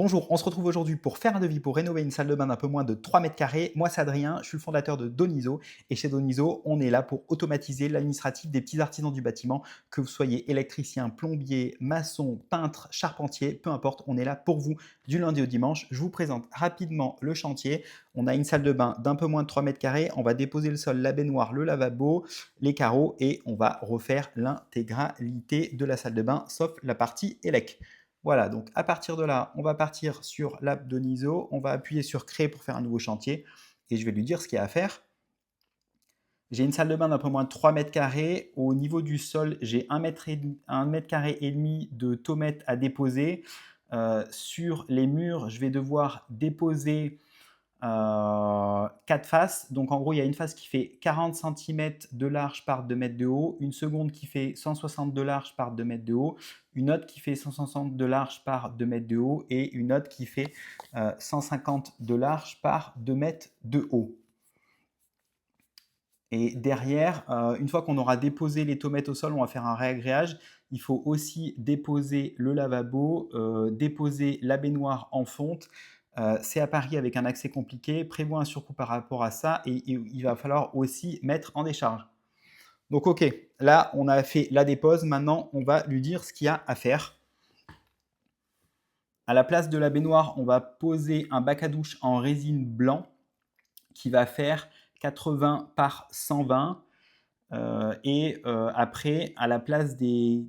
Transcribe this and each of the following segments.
Bonjour, on se retrouve aujourd'hui pour faire un devis pour rénover une salle de bain d'un peu moins de 3 mètres carrés. Moi, c'est Adrien, je suis le fondateur de Doniso. Et chez Doniso, on est là pour automatiser l'administratif des petits artisans du bâtiment. Que vous soyez électricien, plombier, maçon, peintre, charpentier, peu importe, on est là pour vous du lundi au dimanche. Je vous présente rapidement le chantier. On a une salle de bain d'un peu moins de 3 mètres carrés. On va déposer le sol, la baignoire, le lavabo, les carreaux et on va refaire l'intégralité de la salle de bain, sauf la partie élec. Voilà, donc à partir de là, on va partir sur l'app Doniso, on va appuyer sur créer pour faire un nouveau chantier et je vais lui dire ce qu'il y a à faire. J'ai une salle de bain d'un peu moins de 3 mètres carrés. Au niveau du sol, j'ai 1 mètre carré et demi de tomate à déposer. Sur les murs, je vais devoir déposer 4 faces. Donc en gros, il y a une face qui fait 40 cm de large par 2 mètres de haut, une seconde qui fait 160 de large par 2 mètres de haut, une autre qui fait 160 de large par 2 mètres de haut et une autre qui fait 150 de large par 2 mètres de haut. Et derrière, une fois qu'on aura déposé les tomates au sol, on va faire un réagréage. Il faut aussi déposer le lavabo, déposer la baignoire en fonte. C'est à Paris avec un accès compliqué. Prévois un surcoût par rapport à ça et il va falloir aussi mettre en décharge. Donc ok, là on a fait la dépose. Maintenant on va lui dire ce qu'il y a à faire. À la place de la baignoire, on va poser un bac à douche en résine blanc qui va faire 80 par 120. Après, à la place des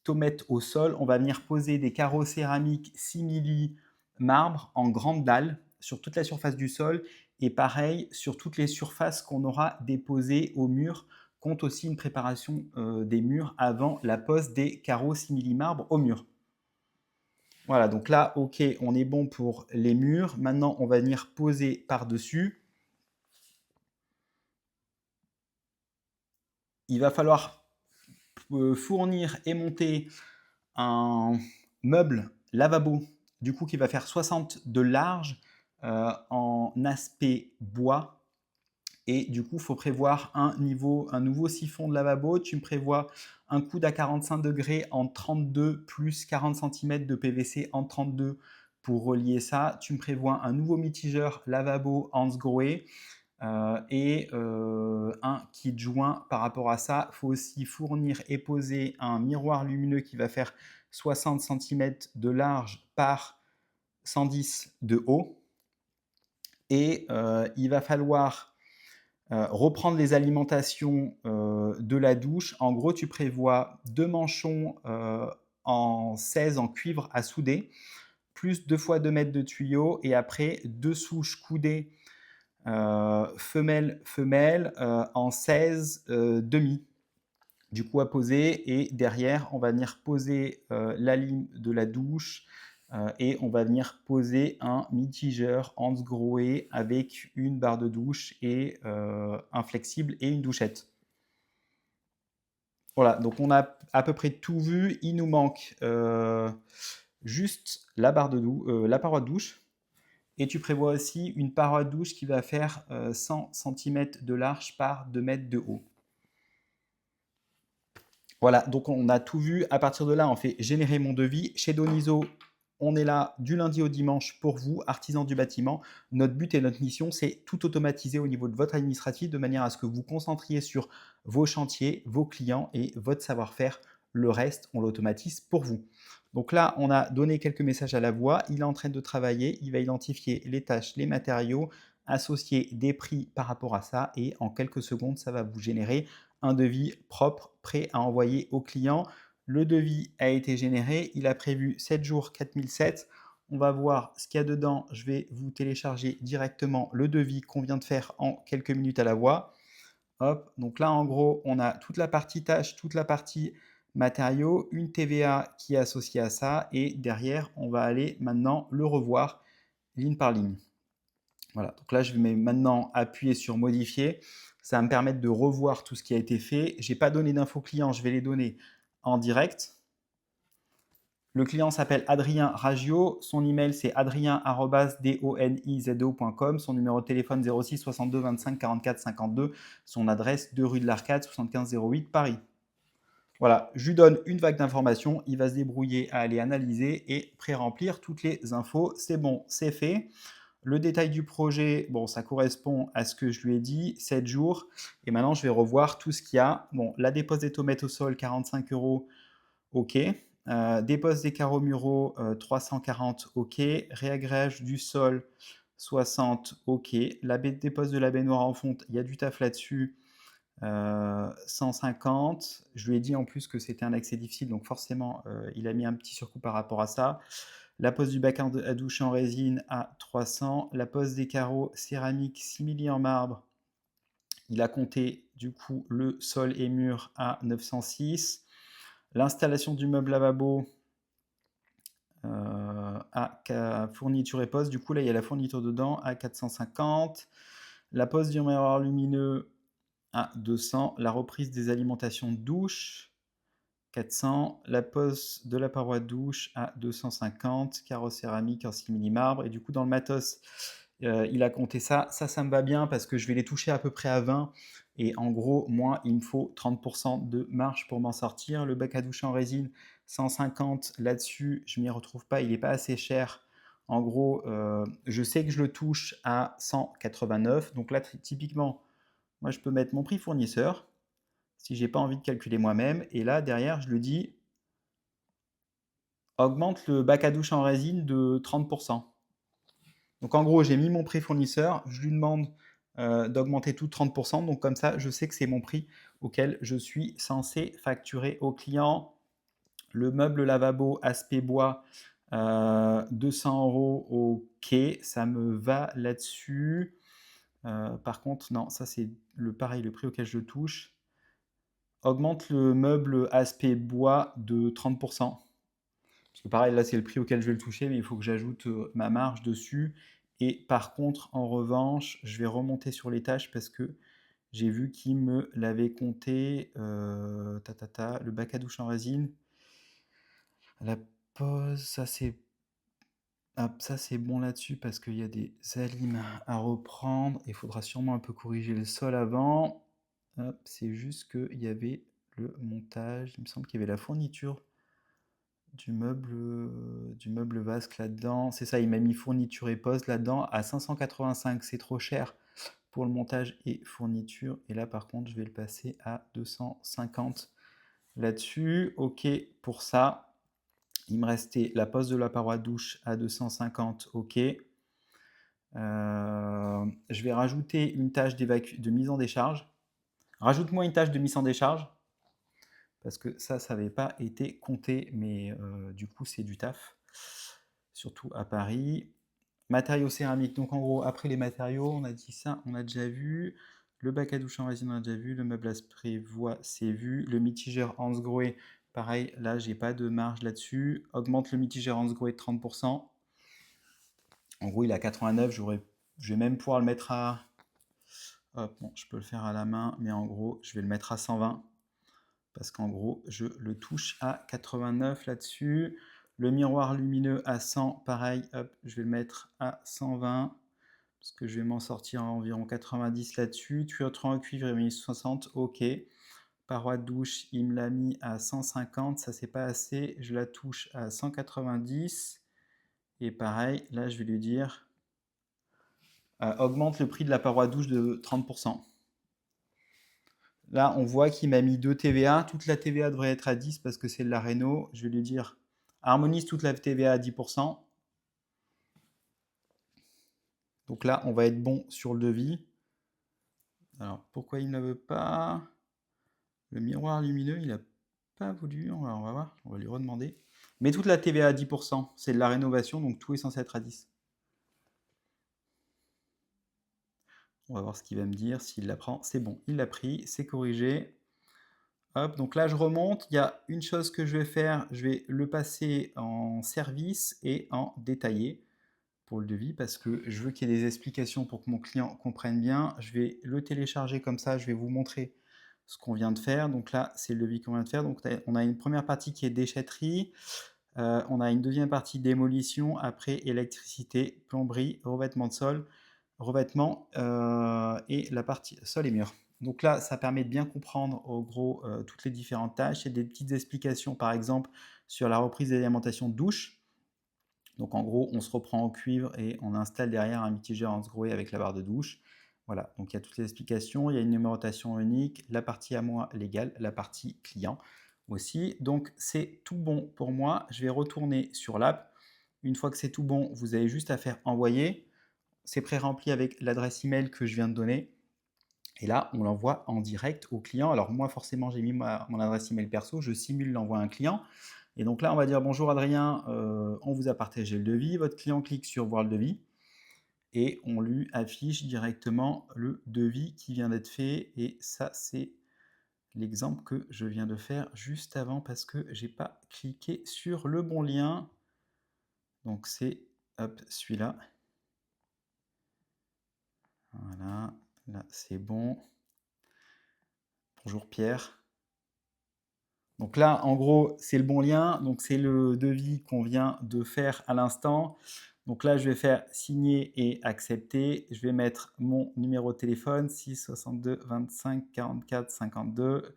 tomates au sol, on va venir poser des carreaux céramiques simili marbre en grande dalle sur toute la surface du sol et pareil sur toutes les surfaces qu'on aura déposées au mur. Compte aussi une préparation des murs avant la pose des carreaux simili marbre au mur. Voilà, donc là, ok, on est bon pour les murs. Maintenant, on va venir poser par-dessus. Il va falloir fournir et monter un meuble lavabo, du coup, qui va faire 60 de large en aspect bois. Et du coup, il faut prévoir un nouveau siphon de lavabo. Tu me prévois un coude à 45 degrés en 32 plus 40 cm de PVC en 32 pour relier ça. Tu me prévois un nouveau mitigeur lavabo Hansgrohe un kit joint par rapport à ça. Il faut aussi fournir et poser un miroir lumineux qui va faire 60 cm de large par 110 de haut. Et il va falloir reprendre les alimentations de la douche. En gros, tu prévois 2 manchons en 16 en cuivre à souder, plus 2 fois 2 mètres de tuyaux et après 2 souches coudées femelle en 16 demi du coup à poser et derrière on va venir poser la ligne de la douche et on va venir poser un mitigeur Hansgrohe avec une barre de douche et un flexible et une douchette. Voilà, donc on a à peu près tout vu. Il nous manque juste la paroi de douche. Et tu prévois aussi une paroi de douche qui va faire 100 cm de large par 2 mètres de haut. Voilà, donc on a tout vu. À partir de là, on fait générer mon devis. Chez Doniso, on est là du lundi au dimanche pour vous, artisans du bâtiment. Notre but et notre mission, c'est tout automatiser au niveau de votre administratif de manière à ce que vous vous concentriez sur vos chantiers, vos clients et votre savoir-faire. Le reste, on l'automatise pour vous. Donc là, on a donné quelques messages à la voix. Il est en train de travailler. Il va identifier les tâches, les matériaux, associer des prix par rapport à ça. Et en quelques secondes, ça va vous générer un devis propre, prêt à envoyer au client. Le devis a été généré. Il a prévu 7 jours, 4007. On va voir ce qu'il y a dedans. Je vais vous télécharger directement le devis qu'on vient de faire en quelques minutes à la voix. Hop, donc là, en gros, on a toute la partie tâches, toute la partie matériaux, une TVA qui est associée à ça. Et derrière, on va aller maintenant le revoir ligne par ligne. Voilà, donc là, je vais maintenant appuyer sur modifier. Ça va me permettre de revoir tout ce qui a été fait. Je n'ai pas donné d'infos clients, je vais les donner en direct. Le client s'appelle Adrien Raggio. Son email, c'est adrien@donizo.com. Son numéro de téléphone 06 62 25 44 52. Son adresse 2 rue de l'Arcade, 75 08 Paris. Voilà, je lui donne une vague d'informations, il va se débrouiller à aller analyser et pré-remplir toutes les infos. C'est bon, c'est fait. Le détail du projet, bon, ça correspond à ce que je lui ai dit, 7 jours. Et maintenant, je vais revoir tout ce qu'il y a. Bon, la dépose des tomates au sol, 45 euros, ok. Dépose des carreaux muraux, 340, ok. Réagrège du sol, 60, ok. La dépose de la baignoire en fonte, il y a du taf là-dessus, 150. Je lui ai dit en plus que c'était un accès difficile, donc forcément, il a mis un petit surcoût par rapport à ça. La pose du bac à douche en résine à 300. La pose des carreaux céramique simili en marbre. Il a compté du coup le sol et mur à 906. L'installation du meuble lavabo à fourniture et pose. Du coup, là, il y a la fourniture dedans à 450. La pose du miroir lumineux à 200. La reprise des alimentations de douche, 400. La pose de la paroi de douche à 250. Carreau céramique en simili marbre. Et du coup, dans le matos, il a compté ça. Ça me va bien parce que je vais les toucher à peu près à 20. Et en gros, moi, il me faut 30% de marge pour m'en sortir. Le bac à douche en résine, 150. Là-dessus, je ne m'y retrouve pas. Il n'est pas assez cher. En gros, je sais que je le touche à 189. Donc là, typiquement, moi, je peux mettre mon prix fournisseur si j'ai pas envie de calculer moi-même. Et là, derrière, je lui dis augmente le bac à douche en résine de 30%. Donc en gros, j'ai mis mon prix fournisseur, je lui demande d'augmenter tout de 30%. Donc comme ça, je sais que c'est mon prix auquel je suis censé facturer au client. Le meuble lavabo aspect bois, 200 euros, ok, ça me va là-dessus. Par contre, non, ça c'est pareil, le prix auquel je touche. Augmente le meuble aspect bois de 30%. Parce que pareil, là, c'est le prix auquel je vais le toucher, mais il faut que j'ajoute ma marge dessus. Et par contre, en revanche, je vais remonter sur les tâches parce que j'ai vu qu'il me l'avait compté. Le bac à douche en résine. La pose, ça c'est bon là-dessus parce qu'il y a des alimes à reprendre. Il faudra sûrement un peu corriger le sol avant. C'est juste qu'il y avait le montage. Il me semble qu'il y avait la fourniture du meuble vasque là-dedans. C'est ça, il m'a mis fourniture et pose là-dedans à 585. C'est trop cher pour le montage et fourniture. Et là, par contre, je vais le passer à 250 là-dessus. Ok pour ça. Il me restait la pose de la paroi de douche à 250. Ok. Je vais rajouter une tâche de mise en décharge. Rajoute-moi une tâche de mise en décharge. Parce que ça n'avait pas été compté, mais du coup, c'est du taf. Surtout à Paris. Matériaux céramiques, donc en gros, après les matériaux, on a dit ça, on a déjà vu. Le bac à douche en résine, on a déjà vu. Le meuble à spray voie, c'est vu. Le mitigeur Hansgrohe, pareil, là, j'ai pas de marge là-dessus. Augmente le mitigeur Hansgrohe de 30%. En gros, il est à 89, je vais même pouvoir le mettre à... Hop, bon, je peux le faire à la main, mais en gros, je vais le mettre à 120. Parce qu'en gros, je le touche à 89 là-dessus. Le miroir lumineux à 100, pareil, hop, je vais le mettre à 120, parce que je vais m'en sortir à environ 90 là-dessus. Tuyauterie en cuivre, il m'a mis 60, ok. Paroi de douche, il me l'a mis à 150, ça c'est pas assez, je la touche à 190. Et pareil, là je vais lui dire, augmente le prix de la paroi de douche de 30%. Là, on voit qu'il m'a mis 2 TVA. Toute la TVA devrait être à 10 parce que c'est de la réno. Je vais lui dire harmonise toute la TVA à 10%. Donc là, on va être bon sur le devis. Alors, pourquoi il ne veut pas? Le miroir lumineux, il n'a pas voulu. On va voir, on va lui redemander. Mais toute la TVA à 10%, c'est de la rénovation, donc tout est censé être à 10. On va voir ce qu'il va me dire, s'il la prend. C'est bon, il l'a pris, c'est corrigé. Hop, donc là je remonte, il y a une chose que je vais faire, je vais le passer en service et en détaillé pour le devis parce que je veux qu'il y ait des explications pour que mon client comprenne bien. Je vais le télécharger comme ça, je vais vous montrer ce qu'on vient de faire. Donc là, c'est le devis qu'on vient de faire. Donc on a une première partie qui est déchetterie, on a une deuxième partie démolition, après électricité, plomberie, revêtement de sol, revêtement et la partie sol et mur. Donc là, ça permet de bien comprendre, au gros, toutes les différentes tâches. Il y a des petites explications, par exemple, sur la reprise d'alimentation de douche. Donc en gros, on se reprend en cuivre et on installe derrière un mitigeur Hansgrohe avec la barre de douche. Voilà, donc il y a toutes les explications, il y a une numérotation unique, la partie à moi légale, la partie client aussi. Donc c'est tout bon pour moi. Je vais retourner sur l'app. Une fois que c'est tout bon, vous avez juste à faire envoyer. C'est pré-rempli avec l'adresse email que je viens de donner. Et là, on l'envoie en direct au client. Alors moi, forcément, j'ai mis mon adresse email perso, je simule l'envoi à un client. Et donc là, on va dire bonjour Adrien, on vous a partagé le devis. Votre client clique sur voir le devis et on lui affiche directement le devis qui vient d'être fait. Et ça, c'est l'exemple que je viens de faire juste avant parce que j'ai pas cliqué sur le bon lien. Donc c'est hop, celui-là. Voilà, là c'est bon. Bonjour Pierre. Donc là, en gros, c'est le bon lien. Donc c'est le devis qu'on vient de faire à l'instant. Donc là, je vais faire signer et accepter. Je vais mettre mon numéro de téléphone, 6 62 25 44 52.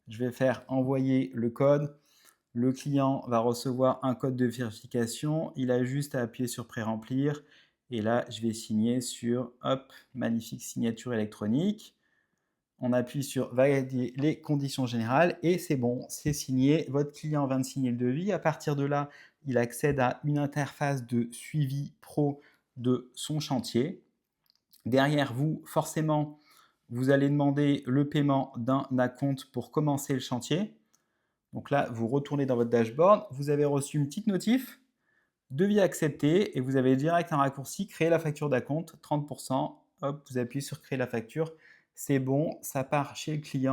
Je vais faire envoyer le code. Le client va recevoir un code de vérification. Il a juste à appuyer sur pré-remplir. Et là, je vais signer sur, hop, magnifique signature électronique. On appuie sur valider les conditions générales et c'est bon, c'est signé. Votre client vient de signer le devis. À partir de là, il accède à une interface de suivi pro de son chantier. Derrière vous, forcément, vous allez demander le paiement d'un acompte pour commencer le chantier. Donc là, vous retournez dans votre dashboard. Vous avez reçu une petite notif, devis accepté, et vous avez direct un raccourci, créer la facture d'acompte, 30%. Hop, vous appuyez sur créer la facture. C'est bon, ça part chez le client.